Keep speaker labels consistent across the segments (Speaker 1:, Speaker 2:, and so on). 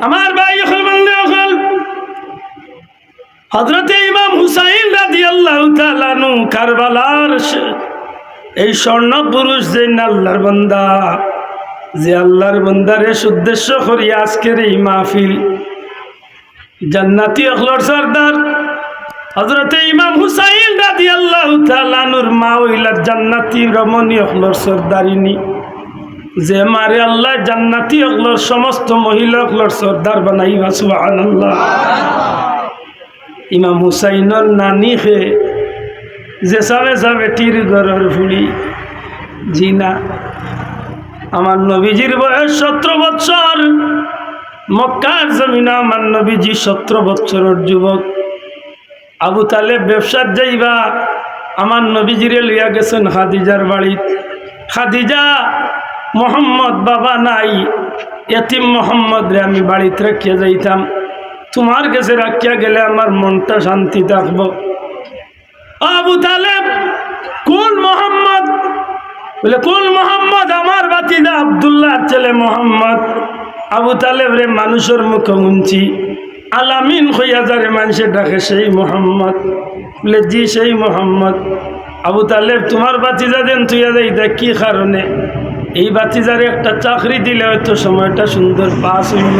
Speaker 1: আমার ভাই হল বন্ধু হল হযরতে ইমাম হুসাইন রাদিয়াল্লাহু তাআলা আনহু কারবালার এই স্বর্ণ পুরুষ যে আল্লাহর বান্দা, যে আল্লাহর বান্দারে উদ্দেশ্য করি আজকের এই মাহফিল, জান্নাতি আখলার সরদার হযরতে ইমাম হুসাইন রাদিয়াল্লাহু তাআলা আনহুর মা হইলা জান্নাতি রমণী আখলার সরদারিনী, যে মারে আল্লাহ জান্নাতি আখলার সমস্ত মহিলা আখলার সরদার বানাইবা। সুবহানাল্লাহ। ইমাম হুসাইনের নানি হে যে সাবে সাবে তীর ঘরের ফুলি জিনা। আমার নবীজির বয়স 17 বছর, মক্কার জমিনে আমার নবীজি 17 বছরের যুবক। আবু তালেব ব্যবসার যাইবা আমার নবীজিরে লইয়া গেছেন খাদিজার বাড়িত। খাদিজা, মোহাম্মদ বাবা নাই, এতিম মোহাম্মদ রে আমি বাড়িতে রাখিয়া যাইতাম, তোমার কাছে রাখিয়া গেলে আমার মনটা শান্তি থাকব। আবু তালেব, কোন মোহাম্মদ? বলে কোন মোহাম্মদ? আমার ভাতিজা আব্দুল্লাহর ছেলে মোহাম্মদ। আবু তালেব রে মানুষের মুখে শুনছি আলামিন হইয়া যারে মানুষের ডাকে সেই মোহাম্মদ। বলে জি সেই মোহাম্মদ। আবু তালেব, তোমার ভাতিজা দেন তুইয়া যাই, দেখ কি কারণে? এই ভাতিজারে একটা চাকরি দিলে হয়তো সময়টা সুন্দর পাস হইল।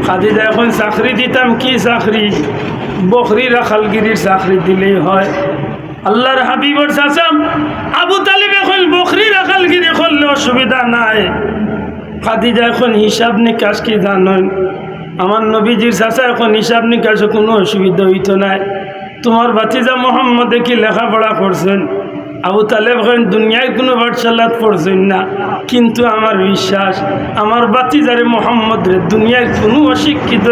Speaker 1: খাদিজা, এখন চাকরি দিতাম, কি চাকরি? বকরি রাখালগিরির চাকরি দিলেই হয়। আল্লাহর হাবিবর চাচাম আবু তালিব এখন বকরি রাখালগিরি করলে অসুবিধা নাই। খাদিজা এখন হিসাব নিকাশ কি জানেন? আমার নবীজির চাচা এখন হিসাব নিকাশে কোনো অসুবিধা হইতো নাই। তোমার ভাতিজা মোহাম্মদে কি লেখাপড়া করছেন? আবু তালেব এখন দুনিয়ায় কোনো পাঠশালাত পড়ছেন না, কিন্তু আমার বিশ্বাস আমার ভাতিজারে মোহাম্মদ রে দুনিয়ায় কোনো অশিক্ষিত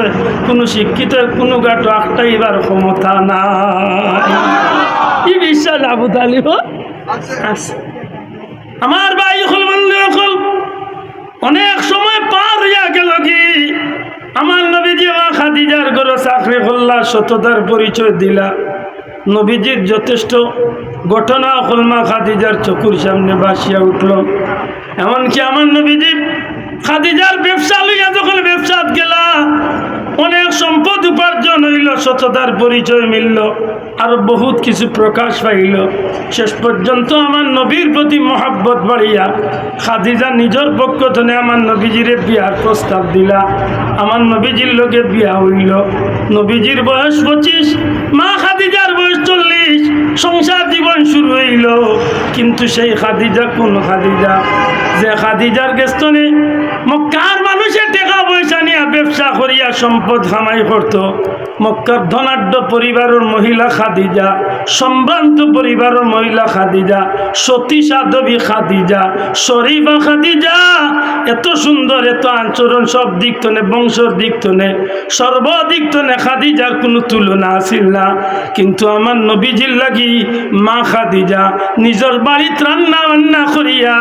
Speaker 1: কোনো শিক্ষিত কোনো গাটো আটটাইবার ক্ষমতা নাই। এই বিশ্বাস আবু তালেব আছে। আমার ভাই হল বন্ধু হল অনেক সময় পার হইয়া গেল কি আমার নবীজি মা খাদিজার ঘরে চাকরি করলা, সততার পরিচয় দিলা। নবীজির যথেষ্ট ঘটনা হল মা খাদিজার চকুর সামনে ভাসিয়া উঠল। এমনকি আমার নবীজি খাদিজার ব্যবসা লইয়া যখন ব্যবসাত গেলা, অনেক সম্পদ উপার্জন হইল, সততার পরিচয় মিলল, আর বহুত কিছু প্রকাশ পাইল। শেষ পর্যন্ত আমার নবীর প্রতি মহাব্বত বাড়িয়া খাদিজা নিজের পক্ষ থেকে আমার নবীজিরে বিয়ার প্রস্তাব দিলা। আমার নবীজির লোকে বিয়া হইল। নবীজির বয়স 25, মা খাদিজার বয়স 40, সংসার জীবন শুরু হইল। কিন্তু সেই খাদিজা কোন খাদিজা? যে খাদিজার গেস্তনে মক্কার মানুষের টাকা পয়সা নিয়ে ব্যবসা করিয়া সম্পদ কামাই করত। মক্কার ধনাঢ্য পরিবারের মহিলা খাদিজা, সম্ভ্রান্ত পরিবারের মহিলা খাদিজা, সতী সাধবী খাদিজা, শরীফা খাদিজা, এত সুন্দর, এত আচরণ, সব দিক তনে, বংশর দিক তনে, সর্বদিক তনে খাদিজার কোনো তুলনা আসিল না। কিন্তু আমার নবীজির লাগি মা খাদিজা নিজের বাড়িতে রান্না বান্না করিয়া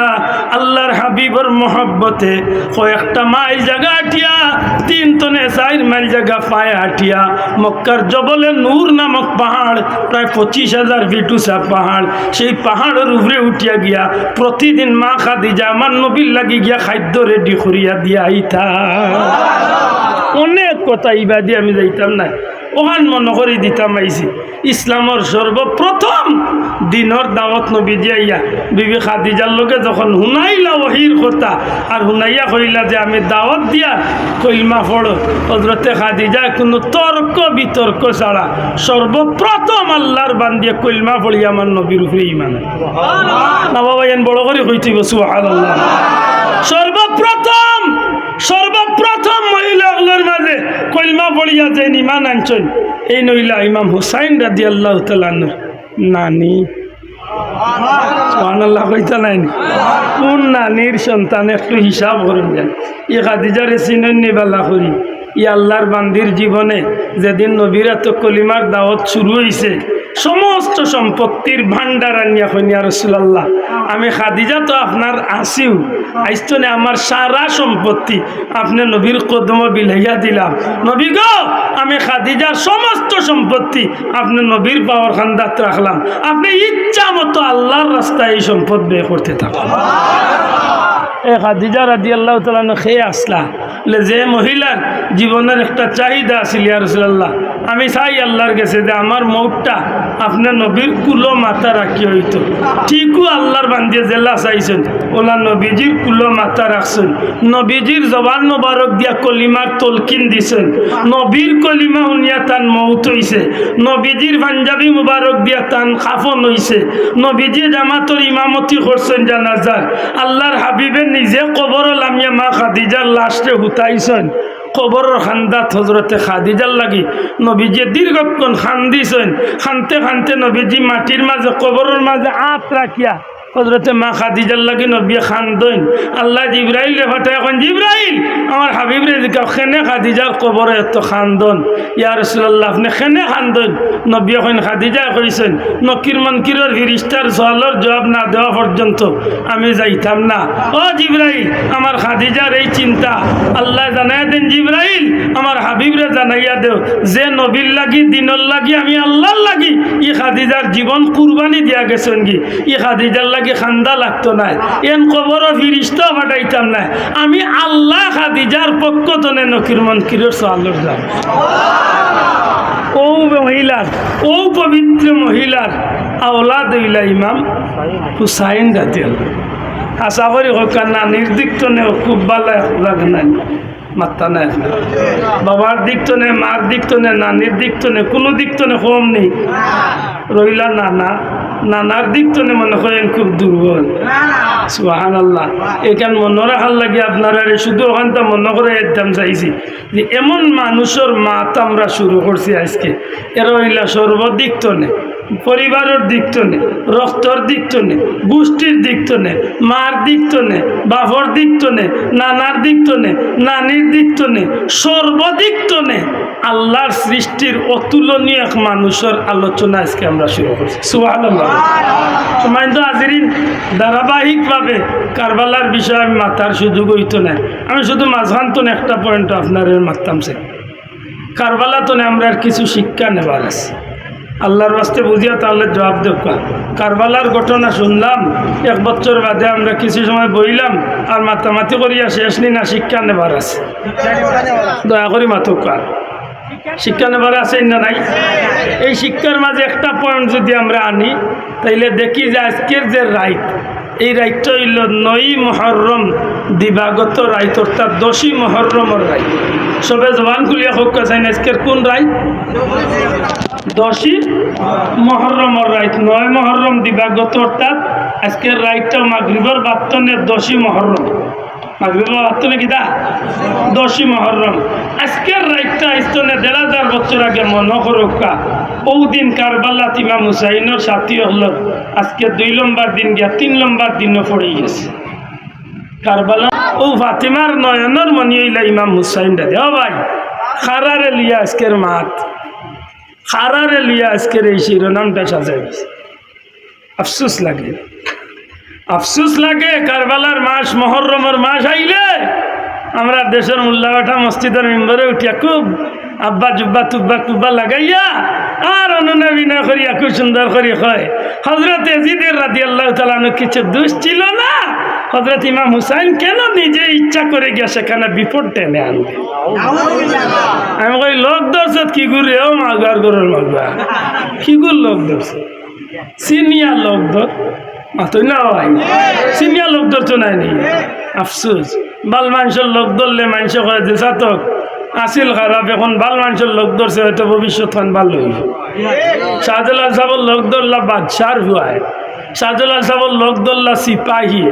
Speaker 1: আল্লাহর হাবিবর মহব্বতে কয়েকটা মাইল জায়গা হাঁটিয়া, 3 তনে 4 মাইল জায়গা পায়ে হাঁটিয়া মক্কার জবলে নূর নামক পাহাড়, প্রায় 25,000 ফিট উঁচা পাহাড়, সেই পাহাড়ের উপরে উঠিয়া গিয়া প্রতিদিন মা খাদিজা আমার নবীর লাগি গিয়া খাদ্য রেডি করিয়া দিয়া আইতা। অনেক কথা ইবাদি আমি যাইতাম না, ওখান মনে করি দিতাম আইছি। ইসলামের সর্বপ্রথম দিনের দাওয়াত নবী দিয়াইয়া বিবি খাদিজার লোকে যখন শুনাইলা ওহির কথা, আর শুনাইয়া কইলা যে আমি দাওয়াত দিয়া কইলমা পড়ো, হযরতে খাদিজা কোনো তর্ক বিতর্ক ছাড়া সর্বপ্রথম আল্লাহর বান্দিয়া কইলমা পড়ি আমার নবীর উপরে ঈমান। না বাবা, এন বড় করে কইতেইব সুবহানাল্লাহ। সর্বপ্রথম মহিলাগুলোর মাঝে কলমা পড়িয়া যে ঈমান আনছেন এই নইলা ইমাম হুসাইন রাদিয়াল্লাহু তাআলা আনহু নানি। সুবহানাল্লাহ কইতা নাই? কোন নানির সন্তান একটু হিসাব করেন যান। ই খাদিজারে চিনেন নি বালা করি? ই আল্লাহর বান্দির জীবনে যেদিন নবীরা তো কলিমার দাওয়াত শুরু হয়েছে, সমস্ত সম্পত্তির ভান্ডার আনিয়া কইনি ইয়া রাসূলুল্লাহ আমি খাদিজা তো আপনার আসিও আইস্তনে আমার সারা সম্পত্তি আপনি নবীর কদম বিলাইয়া দিলাম নবী গো আমি খাদিজার সমস্ত সম্পত্তি আপনি নবীর পাওয়ার খান্দাত রাখলাম আপনি ইচ্ছা মতো আল্লাহর রাস্তায় এই সম্পদ ব্যয় করতে থাকুন খাদিজা রাদিয়াল্লাহু তাআলা খেয়ে আসলা যে মহিলার জীবনের একটা চাহিদা আছিল ইয়া রাসূলুল্লাহ আমি চাই আল্লাহর কাছে যে আমার মৌতটা আপনার নবীর কুলো মাথা রাখি হইতো ঠিকও আল্লাহর বান্দিয়ে জেলা চাইছেন ওলা নবীজির কুলো মাথা রাখছেন নবীজির জবান মোবারক দিয়া কলিমার তলকিন দিছেন নবীর কলিমা শুনিয়া তান মৌত হইছে নবীজির পাঞ্জাবি মুবারক দিয়া তান খাফন হইছে নবীজি জামাতর ইমামতি করছেন জানাজার আল্লাহর হাবিবে নিজে কবর লামিয়া মা খাদিজার লাশে হুতাইছেন কবরের খান্দাত হজরতে খাদিজার লাগি নবীজি দীর্ঘক্ষণ খান্দিছেন খানতে খানতে নবীজি মাটির মাঝে কবরের মাঝে আত রাখিয়া হজরতে মা খাদিজার লাগি নবী খান্দইন আল্লাহ জিব্রাইল ফাটায় এখন জিব্রাইল আমার হাবিব রে জিজ্ঞাসা খেনে খাদিজার কবরে এত খান্দন ইয়া রাসূলুল্লাহ আপনি খেনে খান্দইন নবী এখন খাদিজা কইছেন নকির মনকিরের ফিরিস্তার সওয়ালের জবাব না দেওয়া পর্যন্ত আমি যাইতাম না ও জিব্রাইল আমার খাদিজার এই চিন্তা আল্লাহ জানাইয়া দেন জিব্রাইল আমার হাবিব রে জানাইয়া দেও যে নবীর লাগি দিনের লাগি আমি আল্লাহর লাগি ই খাদিজার জীবন কুরবানি দিয়া গেছেন কি ই খাদিজার লাগি খান্দা লাগতো না এন কবর ফিরিস্তা পাঠাইতাম না আমি আল্লাহ খাদিজার পক্ষ তনে নকির মনকিরের সওয়ালের যাব ও মহিলার ও পবিত্র মহিলার আওলাদ হইলা ইমাম হুসাইন রাদিয়াল্লাহু আশা করি হোক না নির্দিক্তনে খুব ভালো লাগে না মাত্তা নাই বাবার দিক তো নেই মার দিক তো নেই নানির দিক তো নেই কোনো দিক তো নেই কম নেই রইলা নানার দিক তো নেই মনে করেন খুব দুর্বল সুবহানাল্লাহ এখানে মনে রাখার লাগে আপনারা শুধু ওখানটা মনে করে একদম চাইছি যে এমন মানুষের মাত আমরা শুরু করছি আজকে এরা রইলা সর্বদিক তো নেই পরিবারের দিক তো নেই রক্তর দিক তো নেই গোষ্ঠীর দিক তো নেই মার দিক তো নেই বাপর দিক তো নেই নানার দিক তো নেই নানির দিক তো নেই সর্বদিক তো নেই আল্লাহর সৃষ্টির অতুলনীয় এক মানুষের আলোচনা আজকে আমরা শুরু করছি সুবহানাল্লাহ সময় তো হাজিরিন ধারাবাহিকভাবে কারবালার বিষয়ে আমি মাথার সুযোগ হইতো না আমি শুধু মাঝখান তো একটা পয়েন্ট আপনার মারতাম সে কারবালা তো আমরা আর কিছু শিক্ষা নেবার আছে আল্লাহর রাস্তে বুঝিয়া তাহলে জবাব দেব কারবালার ঘটনা শুনলাম এক বছর বাদে আমরা কিছু সময় বইলাম আর মাতামাতি করিয়া শেষ নি না শিক্ষা নেবার আছে দয়া করি মাতুকা শিক্ষা নেবার আছে না নাই এই শিক্ষার মাঝে একটা পয়েন্ট যদি আমরা আনি তাইলে দেখি যে আজকের যে রাইট এই রাইটটা হইল 9 মুহররম দিবাগত রাইট অর্থাৎ 10 মুহররমের রাইট সবে জবান খুলিয়া হোক চাই না আজকের কোন রাইট 10 মুহররমের রাইট 9 মুহররম দিবাগত অর্থাৎ আজকের রাইটটা মাগরিবের বাতনে 10 মুহররম মাগরিবের বাতনে কিটা 10 মুহররম আজকের রাইটটা ইস্তনে 1000 বছর আগে মনে করোকা ওই দিন কারবালাত ইমাম হুসাইনের সাথী হল আজকে 2 নম্বর দিন গিয়া 3 নম্বর দিনও পড়ে গেছে কারবালা ও ফাতিমার নয়নের মনি হইলা ইমাম হুসাইন দাদা ও ভাই খারারে লিয়া আজকের মাত খারারে লিয়া আজকের এই শিরোনামটা সাজাই গেছে আফসোস লাগে কারবালার মাস মুহররমের মাস আইলে আমরা দেশের মোল্লাবাটা মসজিদের মেম্বারে উঠিয়া খুব আব্বা জুব্বা তুব্বা কুব্বা লাগাইয়া আর অনুনবিনা করিয়া খুব সুন্দর করি হয় হজরত ইয়াজিদের রাদিয়াল্লাহু তাআলা আনহু কিছু দোষ ছিল না হজরত ইমাম হুসাইন কেন নিজে ইচ্ছা করে গিয়া সেখানে বিপদ টেনে আনবে আমি কই লোক দর্শক কি ঘুরে ও মাগার গরুর মাগবা কি গুর লোক দর্শক সিনিয়র লোক দর মাতই না ভাই সিনিয়র লোক দর তো নাই আফসোস বাল মানুষের লোক ধরলে মানুষ কয় যে চাতক আসিল খারাপ এখন বাল মানুষের লোক ধরছে হয়তো ভবিষ্যৎ ভালো হইল শাহজালাল সাহেবের লোক ধরলা বাদশার হুয়ায় শাহজালাল সাহেবের লোক ধরলা সিপাহী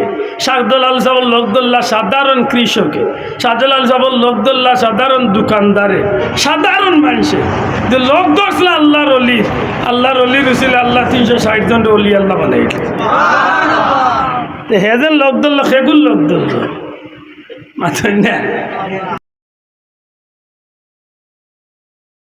Speaker 1: শাহজালাল সাহেবের লোক ধরলা সাধারণ কৃষকে শাহজালাল সাহেবের লোক ধরলা সাধারণ দোকানদারে সাধারণ মানুষে যে লোক ধরছিল আল্লাহর অলি রসিল আল্লাহ 360 জন অলি আল্লাহ বানাই হেজেন লোক ধরল সেগুল লোক ধরল মাথায় না